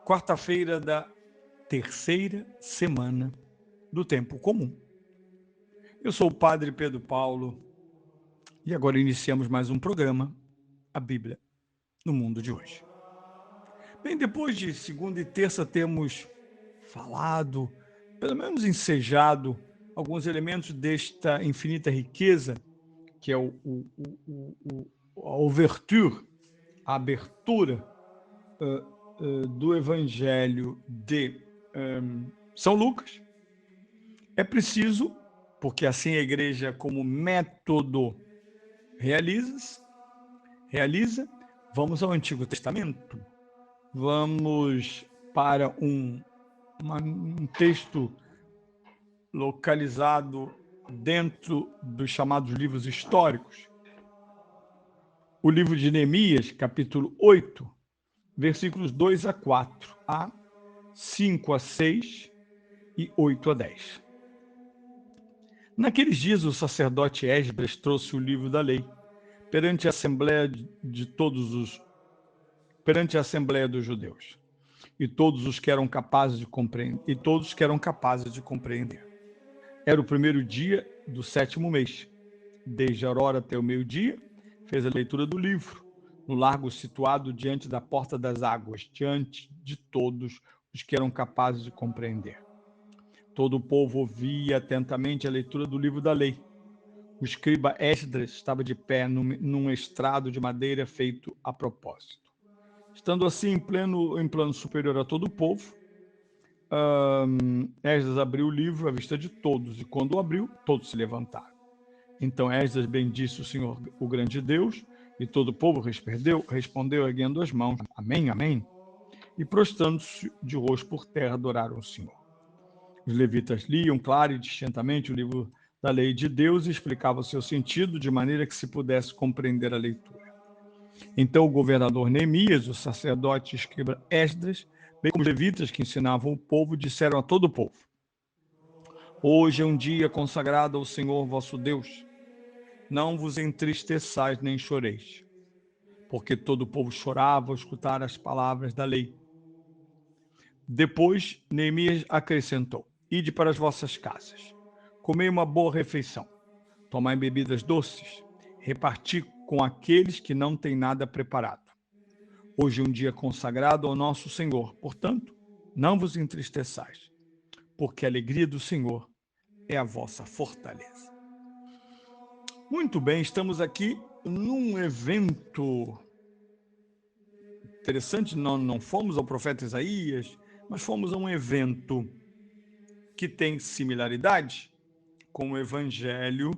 Quarta-feira da terceira semana do tempo comum. Eu sou o Padre Pedro Paulo e agora iniciamos mais um programa, a Bíblia no Mundo de Hoje. Bem, depois de segunda e terça temos falado, pelo menos ensejado, alguns elementos desta infinita riqueza, que é a ouverture, a abertura do Evangelho de São Lucas. É preciso, porque assim a igreja como método realiza, vamos ao Antigo Testamento, vamos para um texto localizado dentro dos chamados livros históricos, o livro de Neemias, capítulo 8, versículos 2 a 4, a 5 a 6 e 8 a 10. Naqueles dias, o sacerdote Esdras trouxe o livro da lei perante a assembleia perante a assembleia dos judeus, e todos os que eram capazes de compreender. Era o primeiro dia do 7º mês. Desde a aurora até o meio-dia, fez a leitura do livro, no largo situado diante da porta das águas, diante de todos os que eram capazes de compreender. Todo o povo ouvia atentamente a leitura do livro da lei. O escriba Esdras estava de pé num estrado de madeira feito a propósito. Estando assim em plano superior a todo o povo, Esdras abriu o livro à vista de todos, e quando o abriu, todos se levantaram. Então Esdras bendisse o Senhor, o grande Deus, e todo o povo respondeu erguendo as mãos, amém, amém, e prostrando-se de rosto por terra, adoraram o Senhor. Os levitas liam claro e distintamente o livro da lei de Deus e explicavam seu sentido de maneira que se pudesse compreender a leitura. Então o governador Neemias, o sacerdote e escriba Esdras, bem como os levitas que ensinavam o povo, disseram a todo o povo: hoje é um dia consagrado ao Senhor vosso Deus. Não vos entristeçais nem choreis, porque todo o povo chorava ao escutar as palavras da lei. Depois Neemias acrescentou: ide para as vossas casas, comei uma boa refeição, tomai bebidas doces, reparti com aqueles que não têm nada preparado. Hoje é um dia consagrado ao nosso Senhor, portanto, não vos entristeçais, porque a alegria do Senhor é a vossa fortaleza. Muito bem, estamos aqui num evento interessante. Não fomos ao profeta Isaías, mas fomos a um evento que tem similaridade com o evangelho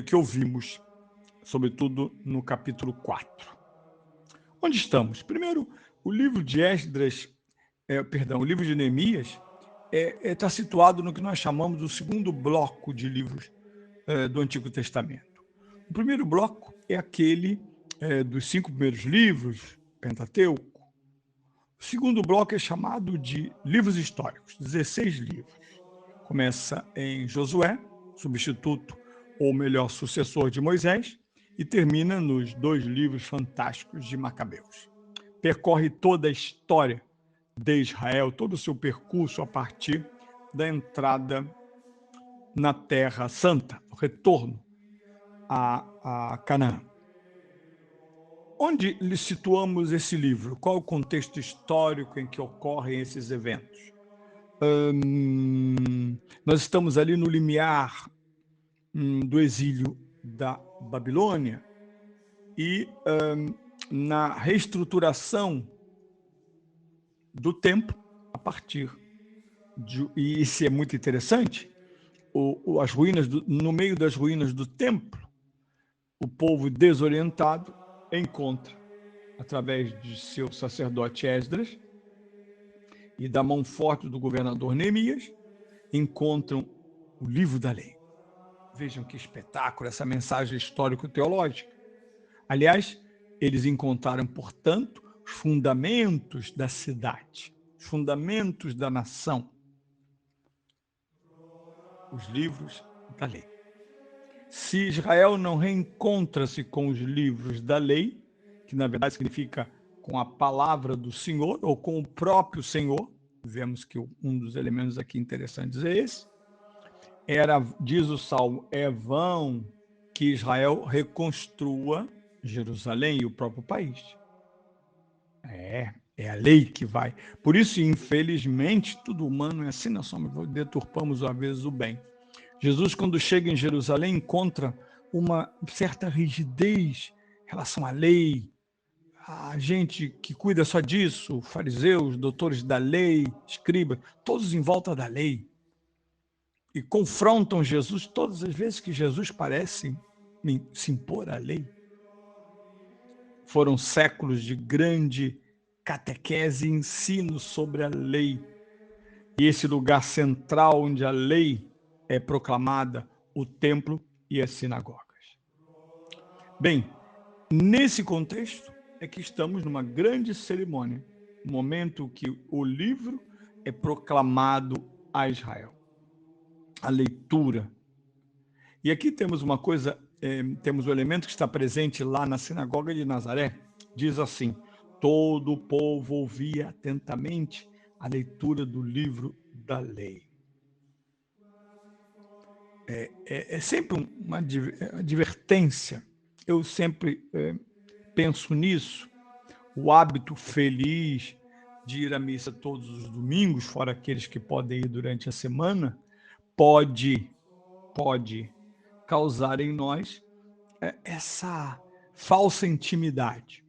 que ouvimos, sobretudo no capítulo 4. Onde estamos? Primeiro, o livro de o livro de Neemias está situado no que nós chamamos do segundo bloco de livros do Antigo Testamento. O primeiro bloco é aquele dos 5 primeiros livros, Pentateuco. O segundo bloco é chamado de livros históricos, 16 livros. Começa em Josué, substituto ou melhor, sucessor de Moisés, e termina nos 2 livros fantásticos de Macabeus. Percorre toda a história de Israel, todo o seu percurso a partir da entrada na Terra Santa, o retorno a Canaã. onde lhe situamos esse livro? Qual o contexto histórico em que ocorrem esses eventos? Nós estamos ali no limiar do exílio da Babilônia e na reestruturação do templo a partir e isso é muito interessante, as ruínas no meio das ruínas do templo, o povo desorientado encontra, através de seu sacerdote Esdras e da mão forte do governador Neemias, encontram o livro da lei. Vejam que espetáculo essa mensagem histórico-teológica. Aliás, eles encontraram, portanto, os fundamentos da cidade, os fundamentos da nação, os livros da lei. Se Israel não reencontra-se com os livros da lei, que na verdade significa com a palavra do Senhor ou com o próprio Senhor, vemos que um dos elementos aqui interessantes é esse, diz o Salmo, é vão que Israel reconstrua Jerusalém e o próprio país. É a lei que vai. Por isso, infelizmente, tudo humano é assim, nós somos, deturpamos às vezes o bem. Jesus, quando chega em Jerusalém, encontra uma certa rigidez em relação à lei, a gente que cuida só disso, fariseus, doutores da lei, escribas, todos em volta da lei, e confrontam Jesus todas as vezes que Jesus parece se impor à lei. Foram séculos de grande catequese e ensino sobre a lei. E esse lugar central onde a lei é proclamada, o templo e as sinagogas. Bem, nesse contexto é que estamos numa grande cerimônia, no momento que o livro é proclamado a Israel. A leitura. E aqui temos uma coisa, temos o elemento que está presente lá na sinagoga de Nazaré, diz assim, todo o povo ouvia atentamente a leitura do livro da lei. É sempre uma advertência. Eu sempre penso nisso. O hábito feliz de ir à missa todos os domingos, fora aqueles que podem ir durante a semana, pode causar em nós essa falsa intimidade.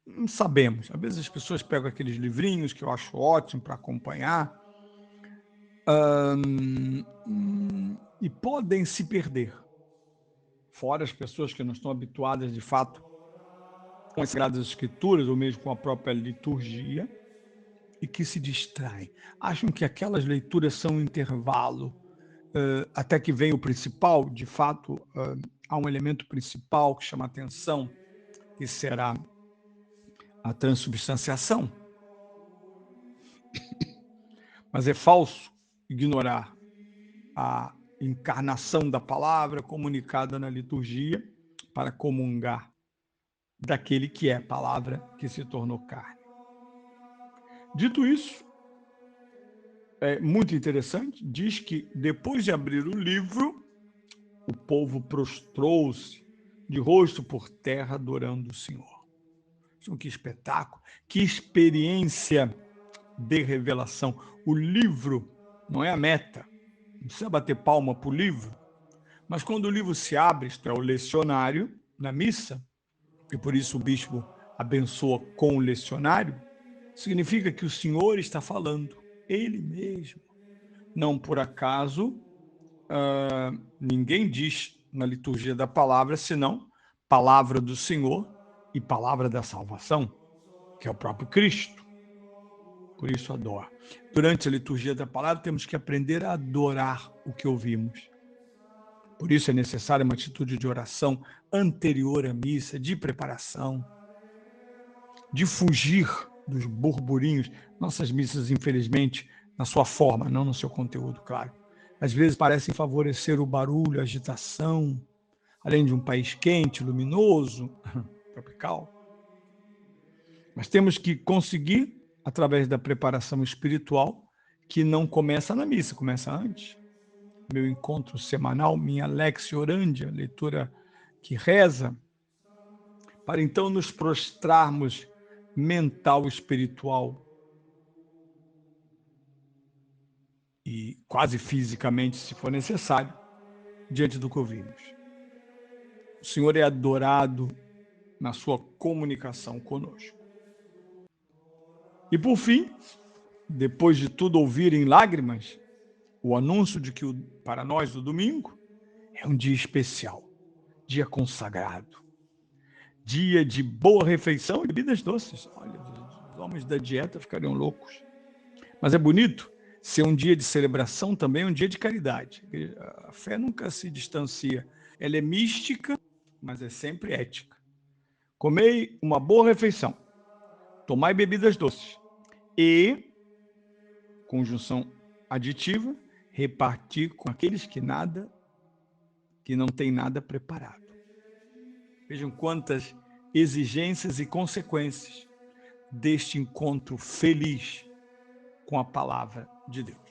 Não sabemos. Às vezes as pessoas pegam aqueles livrinhos que eu acho ótimo para acompanhar e podem se perder. Fora as pessoas que não estão habituadas, de fato, com as Sagradas Escrituras, ou mesmo com a própria liturgia, e que se distraem. Acham que aquelas leituras são um intervalo, até que vem o principal. De fato, há um elemento principal que chama a atenção, que será a transubstanciação. Mas é falso ignorar a encarnação da palavra comunicada na liturgia para comungar daquele que é a palavra que se tornou carne. Dito isso, é muito interessante, diz que depois de abrir o livro, o povo prostrou-se de rosto por terra adorando o Senhor. Que espetáculo, que experiência de revelação. O livro não é a meta, não precisa bater palma para o livro, mas quando o livro se abre, isto é, o lecionário, na missa, e por isso o bispo abençoa com o lecionário, significa que o Senhor está falando, Ele mesmo. Não por acaso, ninguém diz na liturgia da palavra, senão palavra do Senhor e palavra da salvação, que é o próprio Cristo. Por isso adora. Durante a liturgia da palavra, temos que aprender a adorar o que ouvimos. Por isso é necessária uma atitude de oração anterior à missa, de preparação, de fugir dos burburinhos. Nossas missas, infelizmente, na sua forma, não no seu conteúdo, claro, às vezes parecem favorecer o barulho, a agitação, além de um país quente, luminoso, tropical. Mas temos que conseguir, através da preparação espiritual, que não começa na missa, começa antes. Meu encontro semanal, minha Lexio Orandi, leitura que reza, para então nos prostrarmos mental, espiritual e quase fisicamente, se for necessário, diante do que ouvimos. O Senhor é adorado na sua comunicação conosco. E por fim, depois de tudo ouvir em lágrimas, o anúncio de que para nós o domingo é um dia especial, dia consagrado, dia de boa refeição e bebidas doces. Olha, os homens da dieta ficariam loucos. Mas é bonito ser um dia de celebração, também um dia de caridade. A fé nunca se distancia. Ela é mística, mas é sempre ética. Comei uma boa refeição, tomai bebidas doces e, conjunção aditiva, repartir com aqueles que não têm nada preparado. Vejam quantas exigências e consequências deste encontro feliz com a palavra de Deus.